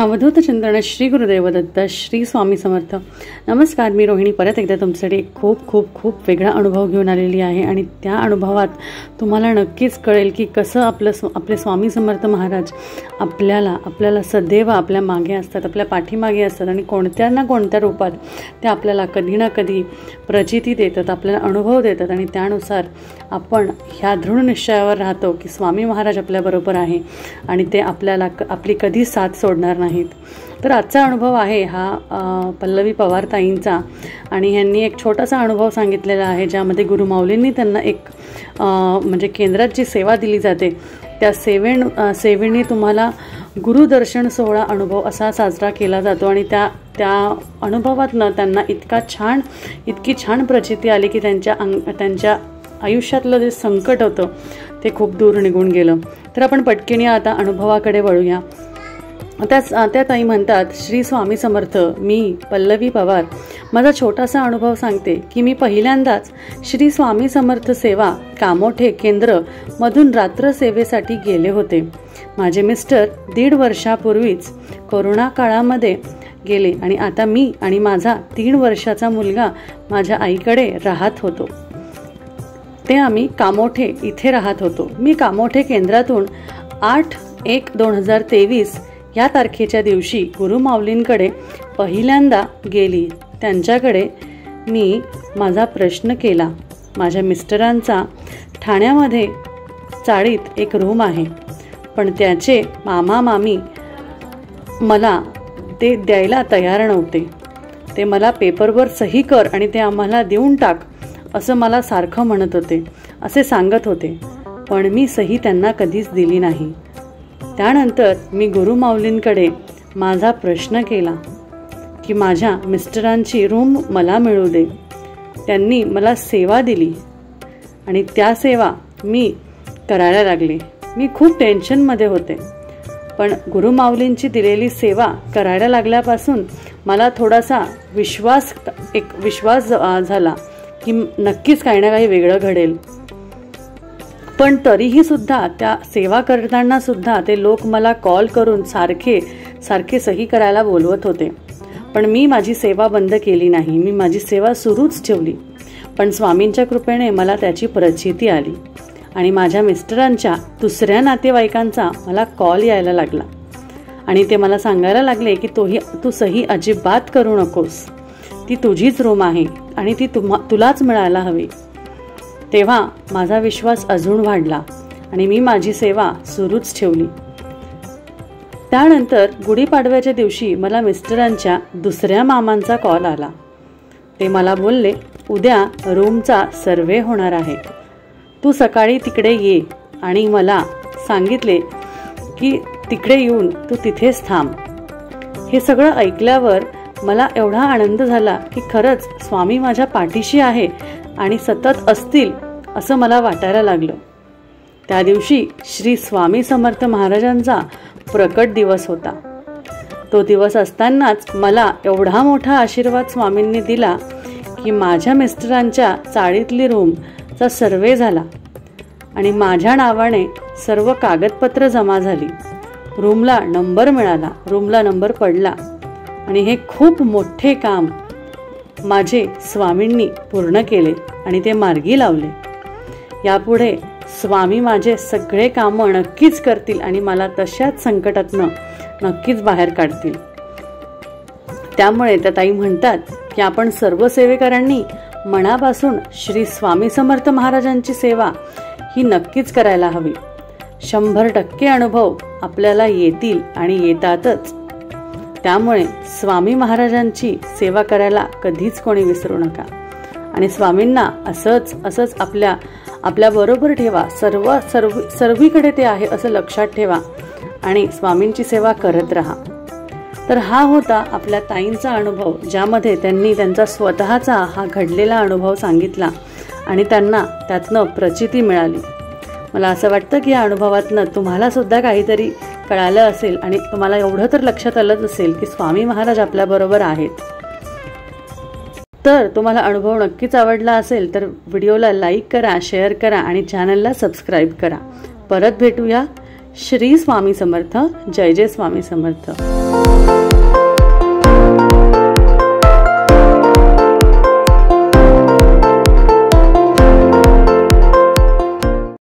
अवधूत चिंतन श्री गुरुदेव दत्त श्री स्वामी समर्थ। नमस्कार, मी रोहिणी परत एकदा तुमच्यासाठी खूप खूप खूप वेगळा अनुभव घेऊन आलेली आहे आणि त्या अनुभवात तुम्हाला नक्कीच कळेल की कसं आपले स्वामी समर्थ महाराज आपल्याला सदैव आपल्या मागे असतात, आपल्या पाठीमागे असतात आणि कोणत्या ना कोणत्या रूपात ते आपल्याला कधी ना कधी प्रचिती देतात, आपल्याला अनुभव देतात आणि त्यानुसार आपण ह्या दृढ निश्चयावर राहतो की स्वामी महाराज आपल्याबरोबर आहे आणि ते आपली कधी साथ सोडणार नाहीत। तर आजचा अनुभव आहे हा पल्लवी पवार ताईंचा आणि यांनी एक छोटासा अनुभव सांगितलेला आहे ज्यामध्ये गुरुमाऊलींनी त्यांना एक म्हणजे केंद्रात जी सेवा दिली जाते त्या सेवेने तुम्हाला गुरुदर्शन सोहळा अनुभव असा साजरा केला जातो आणि त्या अनुभवातनं त्यांना इतकी छान प्रचिती आली की त्यांच्या आयुष्यातलं जे संकट होतं ते खूप दूर निघून गेलं। तर आपण पटकन आता अनुभवाकडे वळूया। त्या ताई म्हणतात, श्री स्वामी समर्थ, मी पल्लवी पवार माझा छोटासा अनुभव सांगते की मी पहिल्यांदाच श्री स्वामी समर्थ सेवा कामोठे केंद्र मधून रात्र सेवेसाठी गेले होते। माझे मिस्टर 1.5 वर्षापूर्वीच कोरोना काळामध्ये गेले आणि आता मी आणि माझा 3 वर्षाचा मुलगा माझ्या आईकडे राहत होतो। ते आम्ही कामोठे इथे राहत होतो। मी कामोठे केंद्रातून 8/1/2023 या तारखेच्या दिवशी गुरुमाऊलींकडे पहिल्यांदा गेली। त्यांच्याकडे मी माझा प्रश्न केला। माझ्या मिस्टरांचा ठाण्यामध्ये चाळीत एक रूम आहे, पण त्याचे मामा मामी मला ते द्यायला तयार नव्हते। ते मला पेपरवर सही कर आणि ते आम्हाला देऊन टाक असं मला सारखं म्हणत होते, असे सांगत होते, पण मी सही त्यांना कधीच दिली नाही। त्यानंतर मी गुरुमाऊलींकडे माझा प्रश्न केला की माझ्या मिस्टरांची रूम मला मिळू दे। त्यांनी मला सेवा दिली आणि त्या सेवा मी करायला लागले। मी खूप टेन्शनमध्ये होते, पण गुरुमाऊलींची दिलेली सेवा करायला लागल्यापासून मला थोडासा विश्वास झाला की नक्कीच काही ना काही वेगळं घडेल। पण तरीही सुद्धा त्या सेवा करताना सुद्धा ते लोक मला कॉल करून सारखे सही करायला बोलवत होते, पण मी माझी सेवा बंद केली नाही। मी माझी सेवा सुरूच ठेवली। पण स्वामींच्या कृपेने मला त्याची प्रचिती आली आणि माझ्या मिस्टरांच्या दुसऱ्या नातेवाईकांचा मला कॉल यायला लागला आणि ते मला सांगायला लागले की तू सही अजिबात करू नकोस, ती तुझीच रूम आहे आणि ती तुलाच मिळायला हवी। तेव्हा माझा विश्वास अजून वाढला आणि मी माझी सेवा सुरूच ठेवली। त्यानंतर गुढीपाडव्याच्या दिवशी मला मिस्टरांच्या दुसऱ्या मामांचा कॉल आला। ते मला बोलले, उद्या रूमचा सर्वे होणार आहे, तू सकाळी तिकडे ये आणि मला सांगितले की तिकडे येऊन तू तिथेच थांब। हे सगळं ऐकल्यावर मला एवढा आनंद झाला की खरंच स्वामी माझ्या पाठीशी आहे आणि सतत असतील असं मला वाटायला लागलं। त्या दिवशी श्री स्वामी समर्थ महाराजांचा प्रकट दिवस होता। तो दिवस असतानाच मला एवढा मोठा आशीर्वाद स्वामींनी दिला की माझ्या मिस्टरांच्या चाळीतली रूमचा सर्वे झाला आणि माझ्या नावाने सर्व कागदपत्र जमा झाली। रूमला नंबर मिळाला, रूमला नंबर पडला आणि हे खूप मोठे काम माझे स्वामींनी पूर्ण केले आणि ते मार्गी लावले। यापुढे स्वामी माझे सगळे कामं नक्कीच करतील आणि मला तशाच संकटातनं नक्कीच बाहेर काढतील। त्यामुळे त्या ताई म्हणतात की आपण सर्व सेवेकरांनी मनापासून श्री स्वामी समर्थ महाराजांची सेवा ही नक्कीच करायला हवी। 100% अनुभव आपल्याला येतील आणि येतातच। त्यामुळे स्वामी महाराजांची सेवा करायला कधीच कोणी विसरू नका आणि स्वामींना असंच आपल्या बरोबर ठेवा। सर्वीकडे ते आहे असं लक्षात ठेवा आणि स्वामींची सेवा करत राहा। तर हा होता आपल्या ताईंचा अनुभव ज्यामध्ये त्यांनी त्यांचा स्वतःचा हा घडलेला अनुभव सांगितला आणि त्यांना त्यातनं प्रचिती मिळाली। मला असं वाटतं की या अनुभवातनं तुम्हाला सुद्धा काहीतरी कळालं असेल आणि तुम्हाला एवढं तर लक्षात आलंच असेल की स्वामी महाराज आपल्याबरोबर आहेत। तर तुम्हाला अनुभव नक्कीच आवडला असेल तर व्हिडिओला लाईक करा, शेअर करा आणि चॅनलला सबस्क्राईब करा। परत भेटूया श्री स्वामी समर्थ. जय जय स्वामी समर्थ.